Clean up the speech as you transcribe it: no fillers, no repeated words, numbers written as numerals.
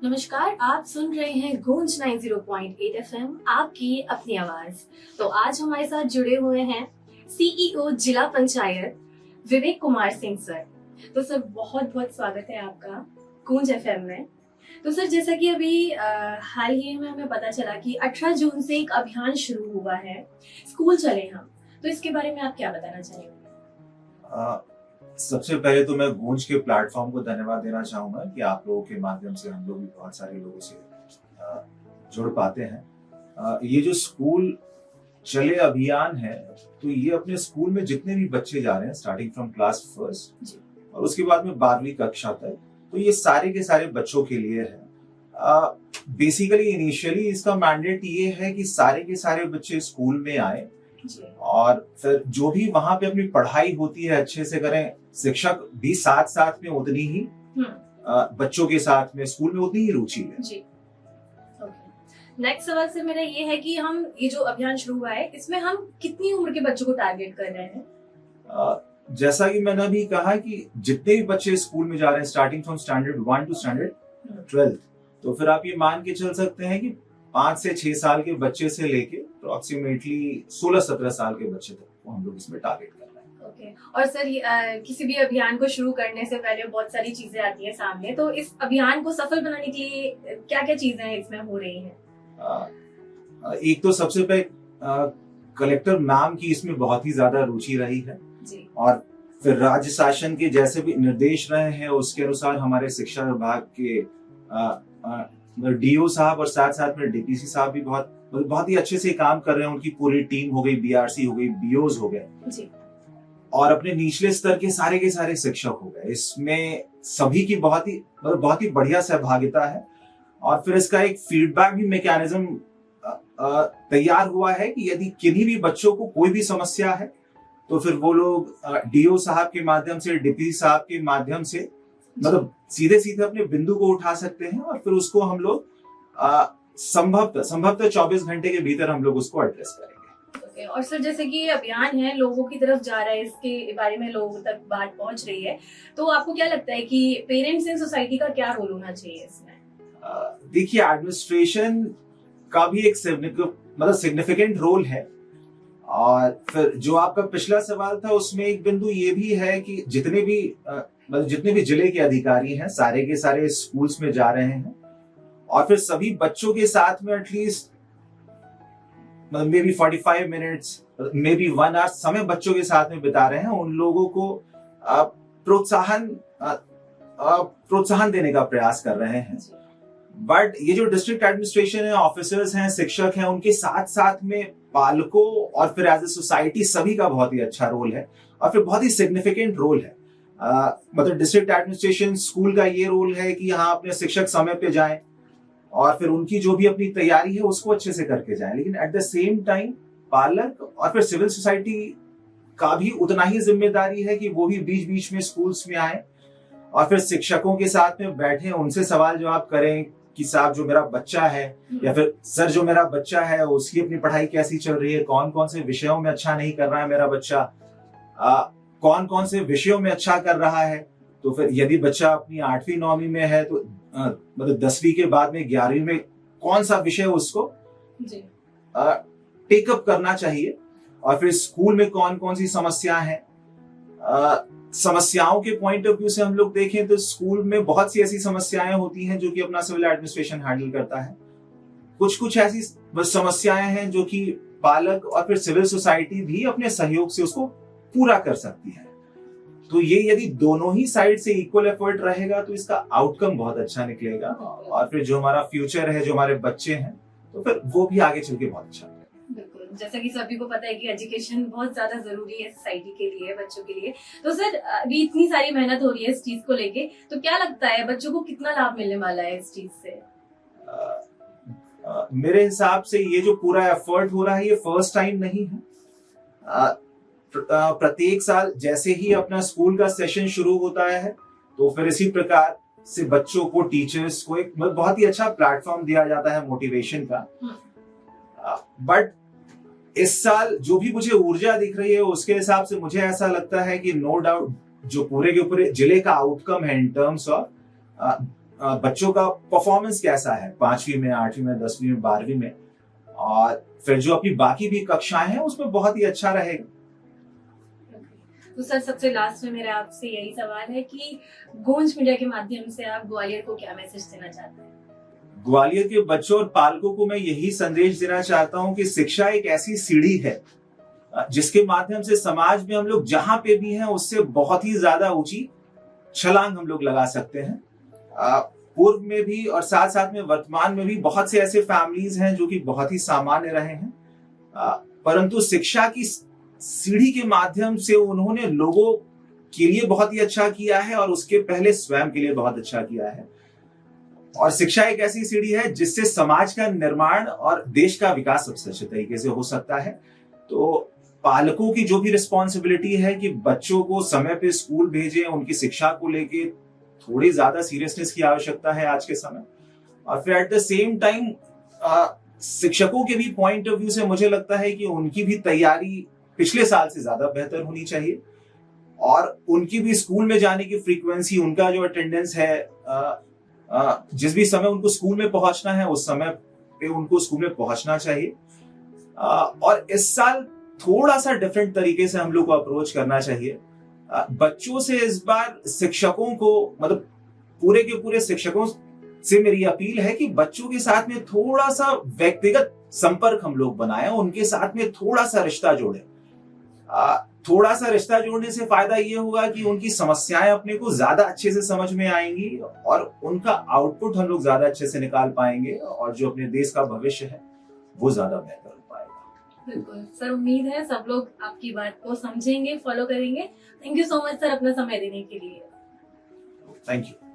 नमस्कार, आप सुन रहे हैं गूंज 90.8 एफएम, आपकी अपनी आवाज। तो आज हमारे साथ जुड़े हुए हैं सीईओ जिला पंचायत विवेक कुमार सिंह सर। तो सर बहुत बहुत स्वागत है आपका गूंज एफएम में। तो सर जैसा कि अभी हाल ही में हमें पता चला कि 18 जून से एक अभियान शुरू हुआ है, स्कूल चले हम, तो इसके बारे में आप क्या बताना चाहेंगे? सबसे पहले तो मैं गूंज के प्लेटफॉर्म को धन्यवाद देना चाहूंगा कि आप लोगों के माध्यम से हम लोग भी बहुत सारे लोगों से जुड़ पाते हैं। ये जो स्कूल चले अभियान है, तो ये अपने स्कूल में जितने भी बच्चे जा रहे हैं स्टार्टिंग फ्रॉम क्लास फर्स्ट और उसके बाद में 12वीं कक्षा तक, तो ये सारे के सारे बच्चों के लिए है। बेसिकली इनिशियली इसका मैंडेट ये है कि सारे के सारे बच्चे स्कूल में आए और फिर जो भी वहां पे अपनी पढ़ाई होती है अच्छे से करें। शिक्षक भी साथ साथ में उतनी ही बच्चों के साथ में स्कूल में उतनी ही रुचि है। जी। नेक्स्ट सवाल से मेरा ये है कि हम ये जो अभियान शुरू हुआ है, इसमें हम कितनी उम्र के बच्चों को टारगेट कर रहे हैं? जैसा कि मैंने अभी कहा कि जितने भी बच्चे स्कूल में जा रहे हैं starting from standard 1 to standard 12, तो फिर आप ये मान के चल सकते हैं कि 5 से 6 साल के बच्चे से लेके अप्रोक्सीमेटली 16-17 साल के बच्चे तक को हम लोग इसमें टारगेट कर रहे हैं। ओके। और सर किसी भी अभियान को शुरू करने से पहले बहुत सारी चीजें आती हैं सामने, तो इस अभियान को सफल बनाने के लिए क्या क्या चीजें इसमें हो रही हैं? एक तो सबसे पहले कलेक्टर मैम की इसमें बहुत ही ज्यादा रुचि रही है जी। और फिर राज्य शासन के जैसे भी निर्देश रहे हैं उसके अनुसार हमारे शिक्षा विभाग के डीओ साहब और साथ साथ में डीपीसी साहब भी बहुत ही अच्छे से काम कर रहे हैं। उनकी पूरी टीम हो गई, बीआरसी हो गई, बीओज हो गए जी। और अपने निचले स्तर के सारे शिक्षक हो गए। इसमें सभी की बहुत ही बढ़िया सहभागिता है और फिर इसका एक फीडबैक भी मैकेनिज्म तैयार हुआ है कि यदि किन्हीं भी बच्चों को कोई भी समस्या है तो फिर वो लोग डीओ साहब के माध्यम से, डीपीसी साहब के माध्यम से सीधे सीधे अपने बिंदु को उठा सकते हैं और फिर उसको हम लोग संभवतः 24 घंटे के भीतर हम लोग उसको एड्रेस करेंगे। और सर जैसे कि अभियान है, लोगों की तरफ जा रहा है, इसके बारे में लोगों तक बात पहुंच रही है, तो आपको क्या लगता है कि पेरेंट्स इन सोसाइटी का क्या रोल होना चाहिए इसमें? देखिए, एडमिनिस्ट्रेशन का भी एक सिग्निफिकेंट रोल है और फिर जो आपका पिछला सवाल था उसमें एक बिंदु ये भी है कि जितने भी जिले के अधिकारी हैं सारे के सारे स्कूल्स में जा रहे हैं और फिर सभी बच्चों के साथ में at least may be 45 minutes, may be 1 hour समय बच्चों के साथ में बिता रहे हैं। उन लोगों को प्रोत्साहन देने का प्रयास कर रहे हैं। बट ये जो डिस्ट्रिक्ट एडमिनिस्ट्रेशन है, ऑफिसर्स हैं, शिक्षक हैं, उनके साथ साथ में पालकों और फिर एज ए सोसाइटी सभी का बहुत ही अच्छा रोल है और फिर बहुत ही सिग्निफिकेंट रोल है। डिस्ट्रिक्ट एडमिनिस्ट्रेशन स्कूल का ये रोल है कि यहाँ अपने शिक्षक समय पे जाएं और फिर उनकी जो भी अपनी तैयारी है उसको अच्छे से करके जाएं, लेकिन एट द सेम टाइम पालक और फिर सिविल सोसाइटी का भी उतना ही जिम्मेदारी है कि वो भी बीच बीच में स्कूल्स में आए और फिर शिक्षकों के साथ में बैठे, उनसे सवाल जवाब करें कि साहब जो मेरा बच्चा है या फिर सर जो मेरा बच्चा है उसकी अपनी पढ़ाई कैसी चल रही है, कौन कौन से विषयों में अच्छा नहीं कर रहा है मेरा बच्चा, कौन कौन से विषयों में अच्छा कर रहा है। तो फिर यदि बच्चा अपनी 8वीं 9वीं में है तो 10वीं के बाद में 11वीं में कौन सा विषय उसको टेकअप करना चाहिए और फिर स्कूल में कौन कौन सी समस्याएं हैं। समस्याओं के पॉइंट ऑफ व्यू से हम लोग देखें तो स्कूल में बहुत सी ऐसी समस्याएं होती हैं जो कि अपना सिविल एडमिनिस्ट्रेशन हैंडल करता है। कुछ ऐसी समस्याएं हैं जो कि पालक और फिर सिविल सोसाइटी भी अपने सहयोग से उसको पूरा कर सकती है। तो ये यदि दोनों ही साइड से इक्वल एफर्ट रहेगा तो इसका आउटकम बहुत अच्छा निकलेगा और फिर जो हमारा फ्यूचर है, जो हमारे बच्चे हैं, तो फिर वो भी आगे चल के बहुत अच्छा। बिल्कुल, जैसा कि सभी को पता है कि एजुकेशन बहुत ज्यादा जरूरी है सोसाइटी के लिए, बच्चों के लिए। तो सर अभी इतनी सारी मेहनत हो रही है इस चीज को लेके, तो क्या लगता है बच्चों को कितना लाभ मिलने वाला है इस चीज से? मेरे हिसाब से ये जो पूरा एफर्ट हो रहा है ये फर्स्ट टाइम नहीं है। प्रत्येक साल जैसे ही अपना स्कूल का सेशन शुरू होता है तो फिर इसी प्रकार से बच्चों को, टीचर्स को एक बहुत ही अच्छा प्लेटफॉर्म दिया जाता है मोटिवेशन का। बट इस साल जो भी मुझे ऊर्जा दिख रही है उसके हिसाब से मुझे ऐसा लगता है कि नो डाउट जो पूरे के पूरे जिले का आउटकम है इन टर्म्स ऑफ बच्चों का परफॉर्मेंस कैसा है 5वीं में, 8वीं में, 10वीं में, 12वीं में, और फिर जो अपनी बाकी भी कक्षाएं हैं उसमें बहुत ही अच्छा रहेगा। तो सर सबसे लास्ट में मेरा आपसे यही सवाल है कि गूंज मीडिया के माध्यम से आप ग्वालियर को क्या मैसेज देना चाहते हैं? ग्वालियर के बच्चों और पालकों को मैं यही संदेश देना चाहता हूं कि शिक्षा एक ऐसी सीढ़ी है जिसके माध्यम से समाज में हम लोग जहां पे भी हैं उससे बहुत ही ज्यादा ऊंची छलांग हम लोग लगा सकते हैं। पूर्व में भी और साथ साथ में वर्तमान में भी बहुत से ऐसे फैमिलीज हैं जो कि बहुत ही सामान्य रहे हैं, परंतु शिक्षा की सीढ़ी के माध्यम से उन्होंने लोगों के लिए बहुत ही अच्छा किया है और उसके पहले स्वयं के लिए बहुत अच्छा किया है। और शिक्षा एक ऐसी सीढ़ी है जिससे समाज का निर्माण और देश का विकास सबसे अच्छे तरीके से हो सकता है। तो पालकों की जो भी रिस्पॉन्सिबिलिटी है कि बच्चों को समय पे स्कूल भेजें, उनकी शिक्षा को लेके थोड़ी ज्यादा सीरियसनेस की आवश्यकता है आज के समय। और फिर एट द सेम टाइम शिक्षकों के भी पॉइंट ऑफ व्यू से मुझे लगता है कि उनकी भी तैयारी पिछले साल से ज्यादा बेहतर होनी चाहिए और उनकी भी स्कूल में जाने की फ्रीक्वेंसी, उनका जो अटेंडेंस है, जिस भी समय उनको स्कूल में पहुंचना है उस समय पे उनको स्कूल में पहुंचना चाहिए। और इस साल थोड़ा सा डिफरेंट तरीके से हम लोग को अप्रोच करना चाहिए। बच्चों से इस बार शिक्षकों को, मतलब पूरे के पूरे शिक्षकों से मेरी अपील है कि बच्चों के साथ में थोड़ा सा व्यक्तिगत संपर्क हम लोग बनाएं, उनके साथ में थोड़ा सा रिश्ता जोड़ें। थोड़ा सा रिश्ता जोड़ने से फायदा ये होगा कि उनकी समस्याएं अपने को ज्यादा अच्छे से समझ में आएंगी और उनका आउटपुट हम लोग ज्यादा अच्छे से निकाल पाएंगे और जो अपने देश का भविष्य है वो ज्यादा बेहतर हो पाएगा। बिल्कुल सर, उम्मीद है सब लोग आपकी बात को समझेंगे, फॉलो करेंगे। Thank you so much sir अपना समय देने के लिए। Thank you.